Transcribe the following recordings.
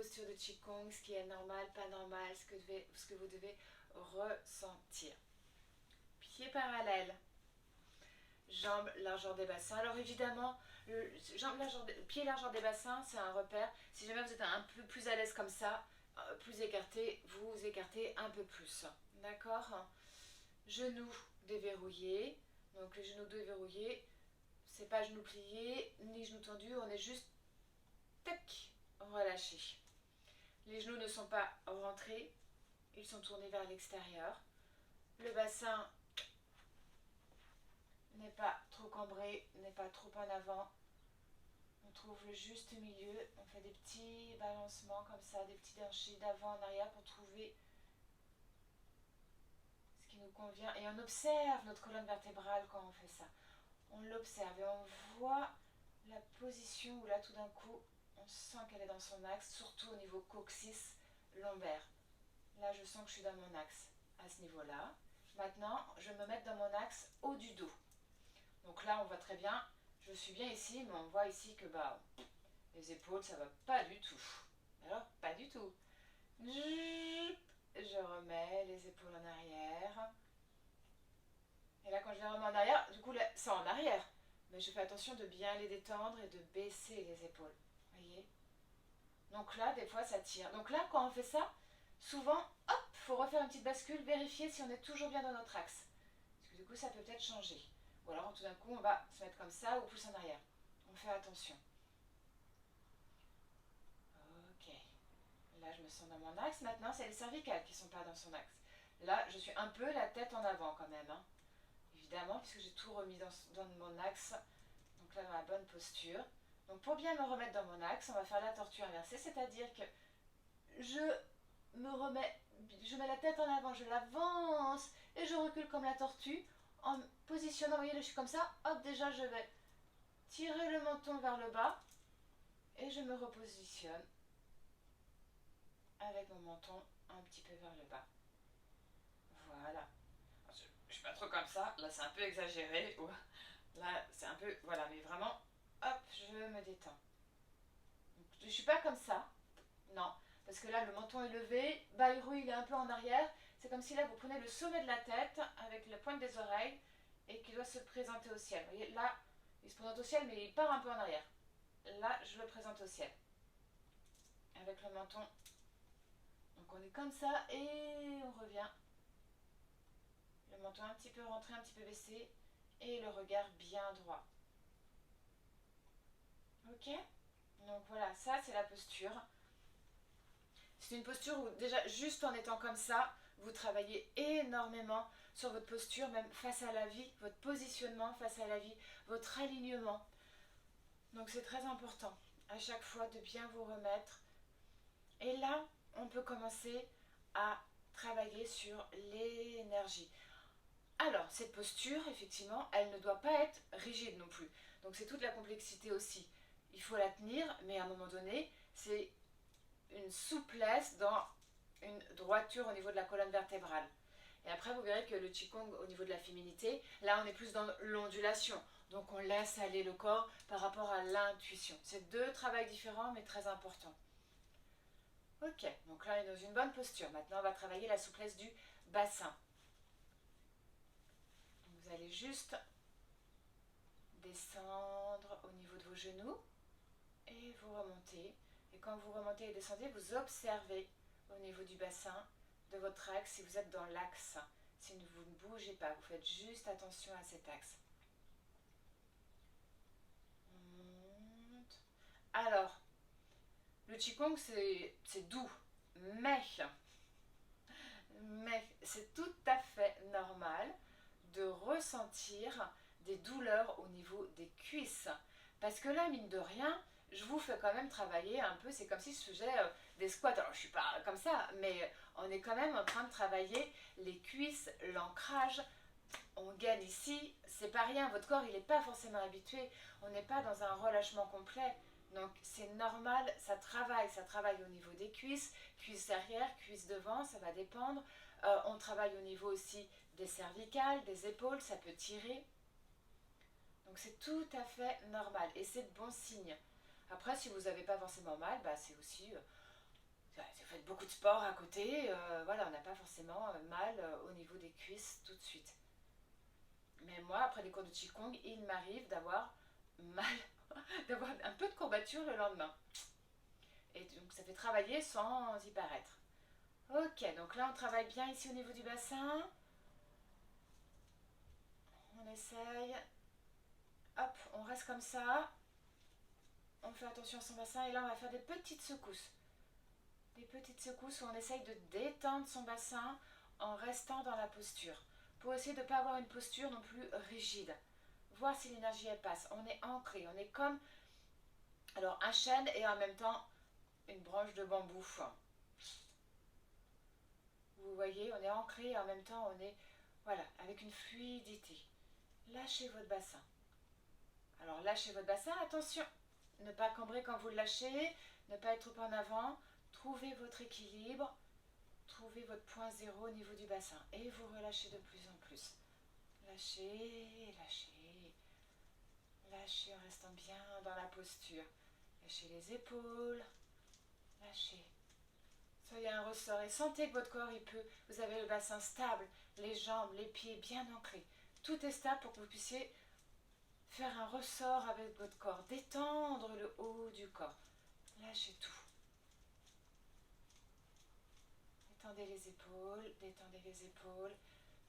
posture de Qigong, ce qui est normal, pas normal, ce que vous devez ressentir. Pieds parallèles, jambes largeur des bassins. Alors évidemment, pieds largeur des bassins, c'est un repère. Si jamais vous êtes un peu plus à l'aise comme ça, plus écarté, vous écartez un peu plus. D'accord? Genoux déverrouillés. Donc les genoux déverrouillés, c'est pas genoux pliés ni genoux tendus, on est juste tac, relâché. Les genoux ne sont pas rentrés, ils sont tournés vers l'extérieur. Le bassin n'est pas trop cambré, n'est pas trop en avant. On trouve le juste milieu, on fait des petits balancements comme ça, des petits déhanchés d'avant en arrière pour trouver ce qui nous convient. Et on observe notre colonne vertébrale quand on fait ça. On l'observe et on voit la position où là tout d'un coup on sent qu'elle est dans son axe, surtout au niveau coccyx lombaire. Là je sens que je suis dans mon axe à ce niveau-là. Maintenant je vais me mettre dans mon axe haut du dos. Donc là on voit très bien, je suis bien ici, mais on voit ici que les épaules ça va pas du tout. Alors pas du tout. Je remets les épaules en arrière. Et là quand je les remets en arrière, du coup là, c'est en arrière. Mais je fais attention de bien les détendre et de baisser les épaules. Voyez? Donc là, des fois, ça tire. Donc là, quand on fait ça, souvent, hop, faut refaire une petite bascule, vérifier si on est toujours bien dans notre axe. Parce que du coup, ça peut peut-être changer. Ou alors, tout d'un coup, on va se mettre comme ça ou plus en arrière. On fait attention. Ok. Là, je me sens dans mon axe. Maintenant, c'est les cervicales qui ne sont pas dans son axe. Là, je suis un peu la tête en avant quand même. Hein. Évidemment, puisque j'ai tout remis dans mon axe. Donc là, dans la bonne posture. Donc pour bien me remettre dans mon axe, on va faire la tortue inversée, c'est-à-dire que je je mets la tête en avant, je l'avance et je recule comme la tortue en me positionnant. Vous voyez, là, je suis comme ça. Hop, déjà, je vais tirer le menton vers le bas et je me repositionne avec mon menton un petit peu vers le bas. Voilà. Je ne suis pas trop comme ça. Là, c'est un peu exagéré. Là, c'est un peu... Voilà, mais vraiment, hop, je me détends. Donc, je ne suis pas comme ça. Non. Parce que là, le menton est levé, Bayrou, il est un peu en arrière. C'est comme si là, vous prenez le sommet de la tête avec la pointe des oreilles et qui doit se présenter au ciel. Vous voyez, là, il se présente au ciel, mais il part un peu en arrière. Là, je le présente au ciel. Avec le menton. Donc, on est comme ça et on revient. Le menton un petit peu rentré, un petit peu baissé. Et le regard bien droit. Ok? Donc voilà, ça, c'est la posture. C'est une posture où déjà juste en étant comme ça, vous travaillez énormément sur votre posture, même face à la vie, votre positionnement face à la vie, votre alignement. Donc c'est très important à chaque fois de bien vous remettre. Et là, on peut commencer à travailler sur l'énergie. Alors, cette posture, effectivement, elle ne doit pas être rigide non plus. Donc c'est toute la complexité aussi. Il faut la tenir, mais à un moment donné, c'est une souplesse dans une droiture au niveau de la colonne vertébrale. Et après, vous verrez que le Qigong, au niveau de la féminité, là, on est plus dans l'ondulation. Donc, on laisse aller le corps par rapport à l'intuition. C'est deux travails différents, mais très importants. Ok, donc là, on est dans une bonne posture. Maintenant, on va travailler la souplesse du bassin. Vous allez juste descendre au niveau de vos genoux et vous remontez. Et quand vous remontez et descendez, vous observez au niveau du bassin de votre axe si vous êtes dans l'axe. Si vous ne bougez pas, vous faites juste attention à cet axe. On monte. Alors, le Qigong c'est doux, mais c'est tout à fait normal de ressentir des douleurs au niveau des cuisses. Parce que là, mine de rien, je vous fais quand même travailler un peu, c'est comme si je faisais des squats. Alors, je suis pas comme ça, mais on est quand même en train de travailler les cuisses, l'ancrage. On gagne ici, c'est pas rien, votre corps il n'est pas forcément habitué, on n'est pas dans un relâchement complet. Donc c'est normal, ça travaille au niveau des cuisses, cuisses arrière, cuisses devant, ça va dépendre. On travaille au niveau aussi des cervicales, des épaules, ça peut tirer. Donc c'est tout à fait normal et c'est de bon signe. Après, si vous n'avez pas forcément mal, c'est aussi si vous faites beaucoup de sport à côté, voilà, on n'a pas forcément mal au niveau des cuisses tout de suite. Mais moi, après des cours de Qigong, il m'arrive d'avoir mal, d'avoir un peu de courbature le lendemain. Et donc ça fait travailler sans y paraître. Ok, donc là on travaille bien ici au niveau du bassin. On essaye. Hop, on reste comme ça. On fait attention à son bassin et là on va faire des petites secousses. Des petites secousses où on essaye de détendre son bassin en restant dans la posture. Pour essayer de ne pas avoir une posture non plus rigide. Voir si l'énergie elle passe. On est ancré, on est comme alors un chêne et en même temps une branche de bambou. Vous voyez, on est ancré et en même temps on est voilà, avec une fluidité. Lâchez votre bassin. Alors lâchez votre bassin, attention, ne pas cambrer quand vous le lâchez, ne pas être trop en avant, trouvez votre équilibre, trouvez votre point zéro au niveau du bassin et vous relâchez de plus en plus. Lâchez, lâchez, lâchez en restant bien dans la posture. Lâchez les épaules, lâchez. Soyez un ressort et sentez que votre corps, vous avez le bassin stable, les jambes, les pieds bien ancrés. Tout est stable pour que vous puissiez faire un ressort avec votre corps, détendre le haut du corps. Lâchez tout. Détendez les épaules, détendez les épaules.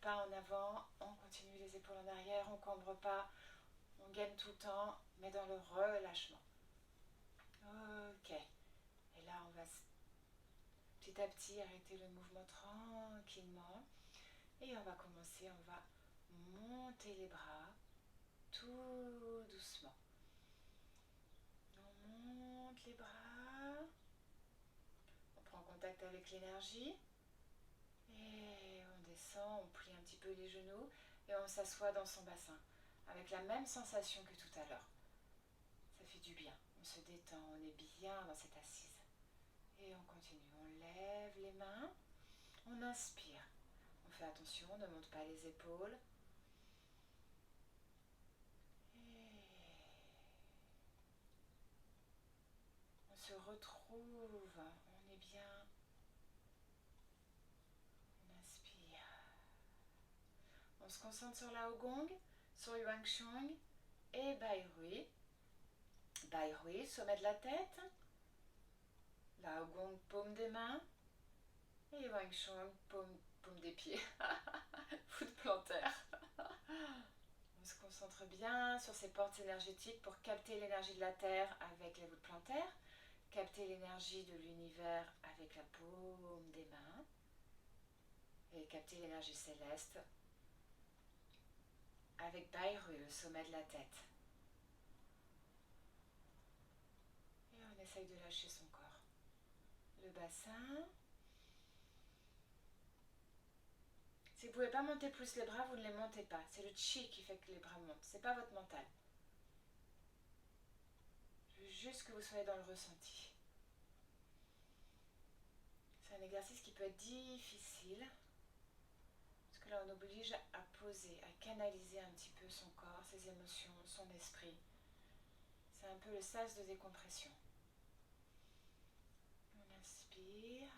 Pas en avant, on continue les épaules en arrière, on ne cambre pas, on gaine tout le temps, mais dans le relâchement. Ok. Et là, on va petit à petit arrêter le mouvement tranquillement. Et on va commencer, on va monter les bras tout doucement. On monte les bras. On prend contact avec l'énergie. Et on descend, on plie un petit peu les genoux et on s'assoit dans son bassin avec la même sensation que tout à l'heure. Ça fait du bien, on se détend, on est bien dans cette assise. Et on continue, on lève les mains, on inspire. On fait attention, on ne monte pas les épaules. Et on se retrouve, on est bien. On inspire. On se concentre sur la Gong, sur Yuan Sheng et Bai Hui. Bai Hui, sommet de la tête. La Gong, paume des mains. Et Yuan Sheng, paume des pieds. Foot plantaire. On se concentre bien sur ces portes énergétiques pour capter l'énergie de la Terre avec les voûtes plantaires, capter l'énergie de l'univers avec la paume des mains et capter l'énergie céleste avec Bairu, le sommet de la tête. Et on essaye de lâcher son corps. Le bassin. Si vous ne pouvez pas monter plus les bras, vous ne les montez pas. C'est le chi qui fait que les bras montent. Ce n'est pas votre mental. Je veux juste que vous soyez dans le ressenti. C'est un exercice qui peut être difficile. Parce que là, on oblige à poser, à canaliser un petit peu son corps, ses émotions, son esprit. C'est un peu le sas de décompression. On inspire.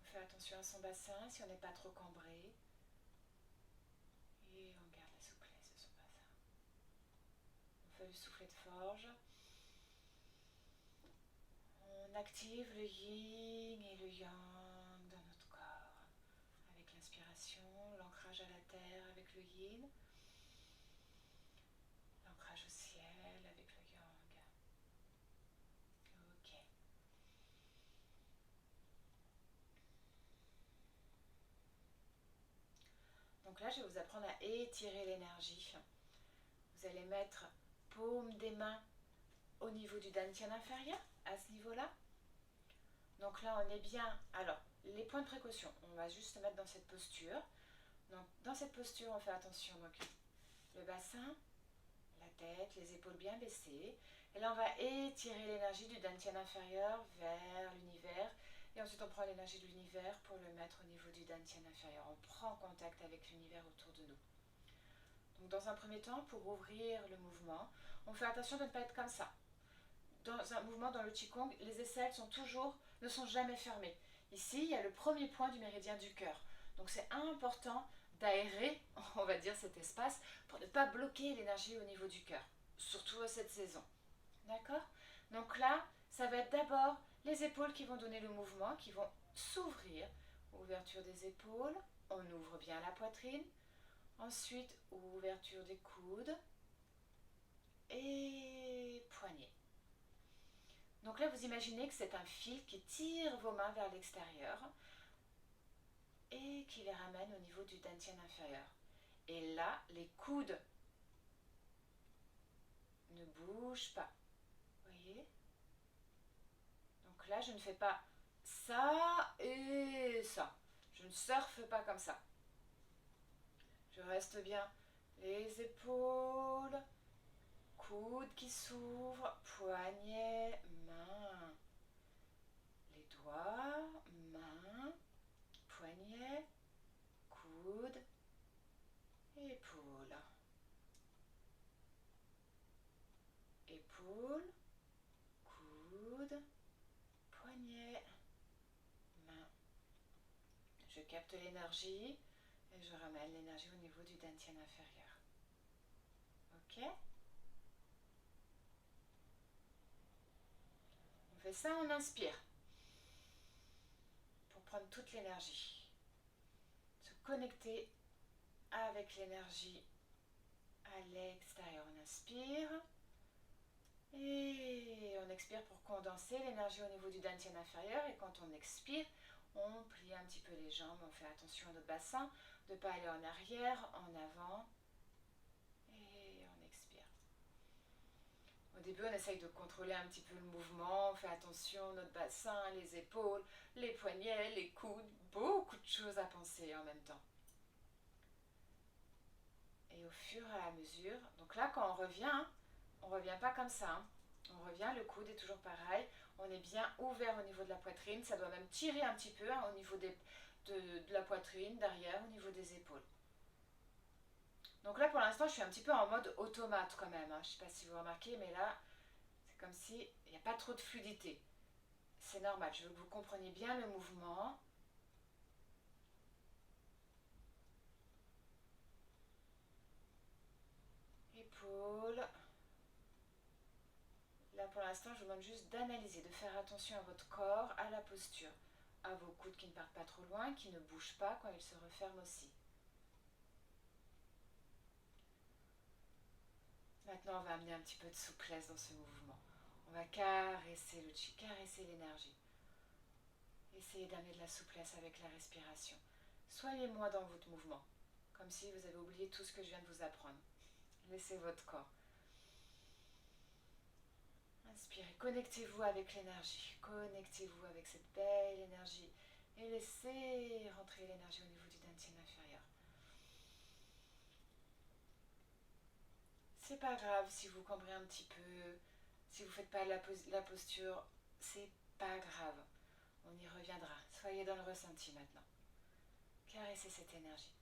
On fait attention à son bassin, si on n'est pas trop cambré. Et on garde la souplesse de son bassin. On fait le soufflet de forge. On active le yin et le yang dans notre corps. Avec l'inspiration, l'ancrage à la terre avec le yin. L'ancrage au ciel avec le yang. Ok. Donc là, je vais vous apprendre à étirer l'énergie. Vous allez mettre paume des mains au niveau du dantian inférieur, à ce niveau-là. Donc là, on est bien. Alors, les points de précaution, on va juste se mettre dans cette posture. Donc, dans cette posture, on fait attention. Donc, le bassin, la tête, les épaules bien baissées. Et là, on va étirer l'énergie du dantian inférieur vers l'univers. Et ensuite, on prend l'énergie de l'univers pour le mettre au niveau du dantian inférieur. On prend contact avec l'univers autour de nous. Donc, dans un premier temps, pour ouvrir le mouvement, on fait attention de ne pas être comme ça. dans un mouvement dans le Qigong, les aisselles ne sont jamais fermées. Ici, il y a le premier point du méridien du cœur. Donc c'est important d'aérer, on va dire, cet espace pour ne pas bloquer l'énergie au niveau du cœur, surtout à cette saison. D'accord? Donc là, ça va être d'abord les épaules qui vont donner le mouvement, qui vont s'ouvrir. Ouverture des épaules, on ouvre bien la poitrine. Ensuite, ouverture des coudes et poignets. Donc là, vous imaginez que c'est un fil qui tire vos mains vers l'extérieur et qui les ramène au niveau du dantian inférieur. Et là, les coudes ne bougent pas. Vous voyez? Donc là, je ne fais pas ça et ça. Je ne surfe pas comme ça. Je reste bien les épaules, coudes qui s'ouvrent, poignets, mains. Les doigts, mains, poignets, coudes, épaules. Épaules, coudes, poignets, mains. Je capte l'énergie et je ramène l'énergie au niveau du dantian inférieur. Ok? On fait ça, on inspire pour prendre toute l'énergie. Se connecter avec l'énergie à l'extérieur. On inspire et on expire pour condenser l'énergie au niveau du dantian inférieur. Et quand on expire, on plie un petit peu les jambes, on fait attention à notre bassin, de ne pas aller en arrière, en avant. Et on expire. Au début, on essaye de contrôler un petit peu le mouvement, on fait attention à notre bassin, les épaules, les poignets, les coudes, beaucoup de choses à penser en même temps. Et au fur et à mesure, donc là quand on revient pas comme ça, hein. On revient, le coude est toujours pareil, on est bien ouvert au niveau de la poitrine, ça doit même tirer un petit peu, hein, au niveau de la poitrine, derrière, au niveau des épaules. Donc là pour l'instant je suis un petit peu en mode automate quand même, hein. Je ne sais pas si vous remarquez, mais là c'est comme si il n'y a pas trop de fluidité. C'est normal, je veux que vous compreniez bien le mouvement. Épaules. Là pour l'instant je vous demande juste d'analyser, de faire attention à votre corps, à la posture, à vos coudes qui ne partent pas trop loin, qui ne bougent pas quand ils se referment aussi. Maintenant on va amener un petit peu de souplesse dans ce mouvement. On va caresser le chi, caresser l'énergie. Essayez d'amener de la souplesse avec la respiration. Soyez moins dans votre mouvement, comme si vous avez oublié tout ce que je viens de vous apprendre. Laissez votre corps. Inspirez, connectez-vous avec l'énergie, connectez-vous avec cette belle énergie et laissez rentrer l'énergie au niveau du dantian inférieur. C'est pas grave si vous cambrez un petit peu, si vous faites pas la posture, c'est pas grave. On y reviendra. Soyez dans le ressenti maintenant. Caressez cette énergie.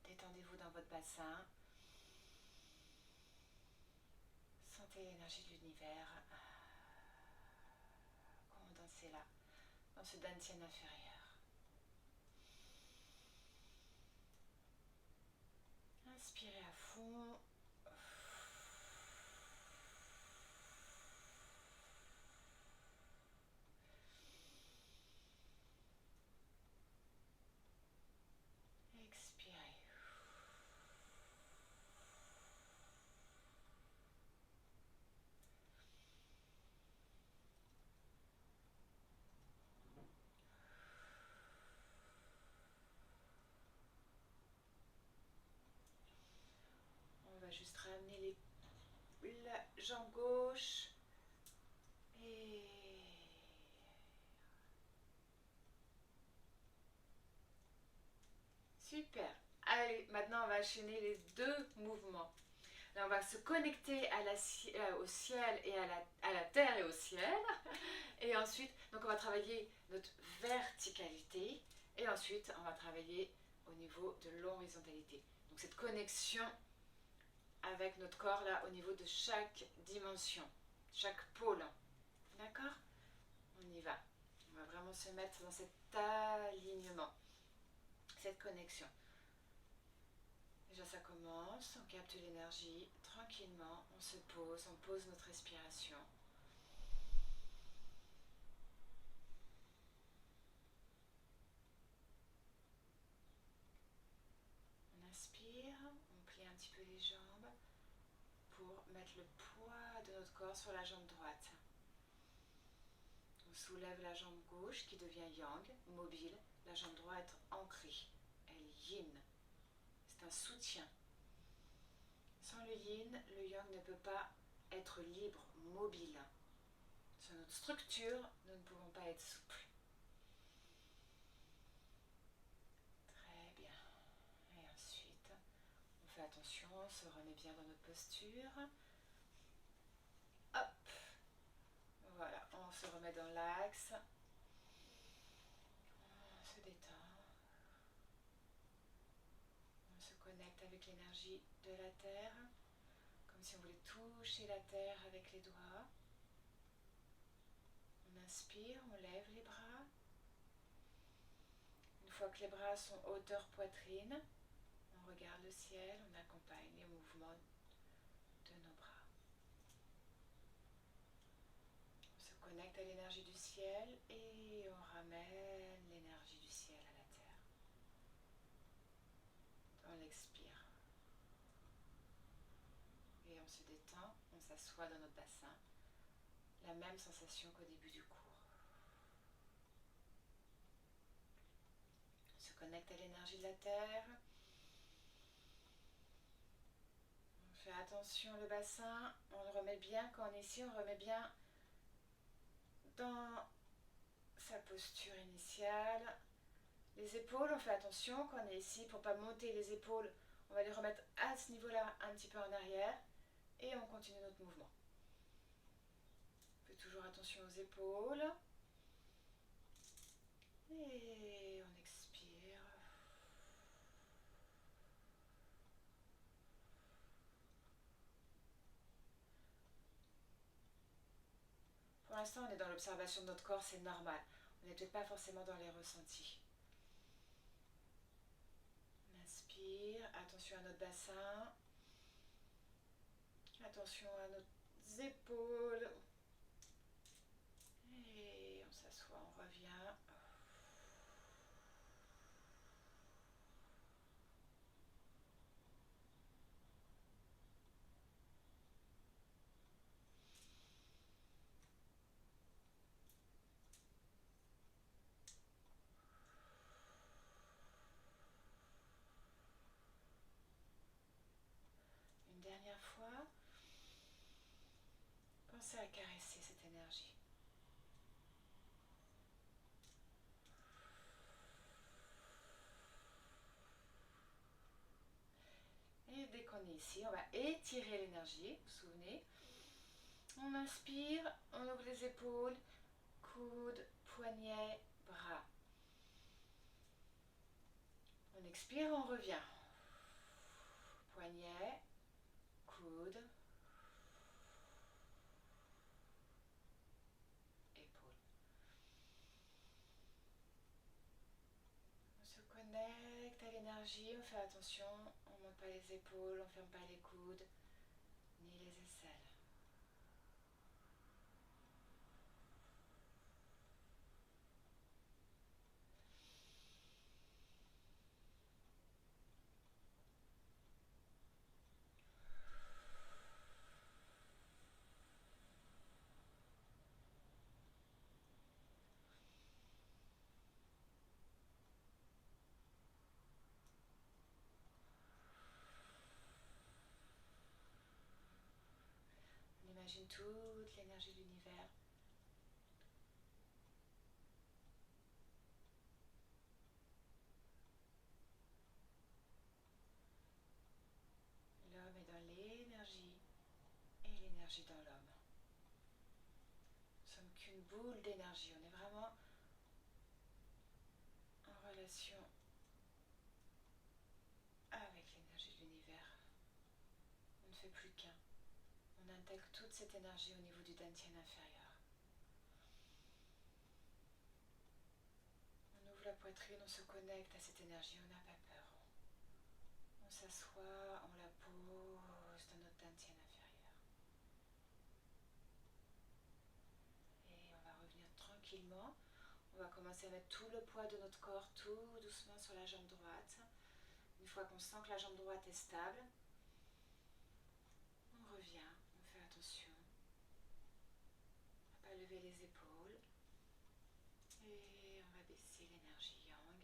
Détendez-vous dans votre bassin. Sentez l'énergie de l'univers. Condensez-la dans ce dantian inférieur. Inspirez à fond. Expirez. On va juste ramener la jambe gauche et super. Allez, maintenant on va enchaîner les deux mouvements. Là, on va se connecter au ciel et à la terre et au ciel. Et ensuite, donc on va travailler notre verticalité. Et ensuite, on va travailler au niveau de l'horizontalité. Donc cette connexion avec notre corps là au niveau de chaque dimension, chaque pôle. D'accord? On y va. On va vraiment se mettre dans cet alignement, cette connexion. Déjà ça commence, on capte l'énergie tranquillement, on se pose, on pose notre respiration. On inspire, on plie un petit peu les jambes pour mettre le poids de notre corps sur la jambe droite. On soulève la jambe gauche qui devient yang, mobile, la jambe droite ancrée, elle est yin. C'est un soutien. Sans le yin, le yang ne peut pas être libre, mobile. Sur notre structure, nous ne pouvons pas être souples. Très bien. Et ensuite, on fait attention, on se remet bien dans notre posture. Hop. Voilà, on se remet dans l'axe. On se détend. On se connecte avec l'énergie de la terre, comme si on voulait toucher la terre avec les doigts. On inspire, on lève les bras. Une fois que les bras sont hauteur poitrine, on regarde le ciel, on accompagne les mouvements de nos bras. On se connecte à l'énergie du ciel et on ramène l'énergie du ciel à la terre. On expire. Et on se détend, on s'assoit dans notre bassin. La même sensation qu'au début du cours. On se connecte à l'énergie de la terre. On fait attention le bassin, on le remet bien quand on est ici, on remet bien dans sa posture initiale. Les épaules, on fait attention quand on est ici pour ne pas monter les épaules. On va les remettre à ce niveau-là, un petit peu en arrière. Et on continue notre mouvement. On fait toujours attention aux épaules. Et on expire. Pour l'instant, on est dans l'observation de notre corps, c'est normal. On n'est peut-être pas forcément dans les ressentis. On inspire, attention à notre bassin. Attention à nos épaules. Et on s'assoit, on revient. Une dernière fois, pensez à caresser cette énergie. Et dès qu'on est ici, on va étirer l'énergie, vous vous souvenez. On inspire, on ouvre les épaules, coudes, poignets, bras. On expire, on revient. Poignets, coudes, épaules. On se connecte à l'énergie, on fait attention, on ne monte pas les épaules, on ne ferme pas les coudes, ni les aisselles. On imagine toute l'énergie de l'univers. L'homme est dans l'énergie et l'énergie dans l'homme. Nous sommes qu'une boule d'énergie. On est vraiment en relation avec l'énergie de l'univers. On ne fait plus qu'un. On intègre toute cette énergie au niveau du dantian inférieur. On ouvre la poitrine, on se connecte à cette énergie, on n'a pas peur. On s'assoit, on la pose dans notre dantian inférieur. Et on va revenir tranquillement. On va commencer à mettre tout le poids de notre corps tout doucement sur la jambe droite. Une fois qu'on sent que la jambe droite est stable, on revient, on fait attention à ne pas lever les épaules. Et on va baisser l'énergie yang.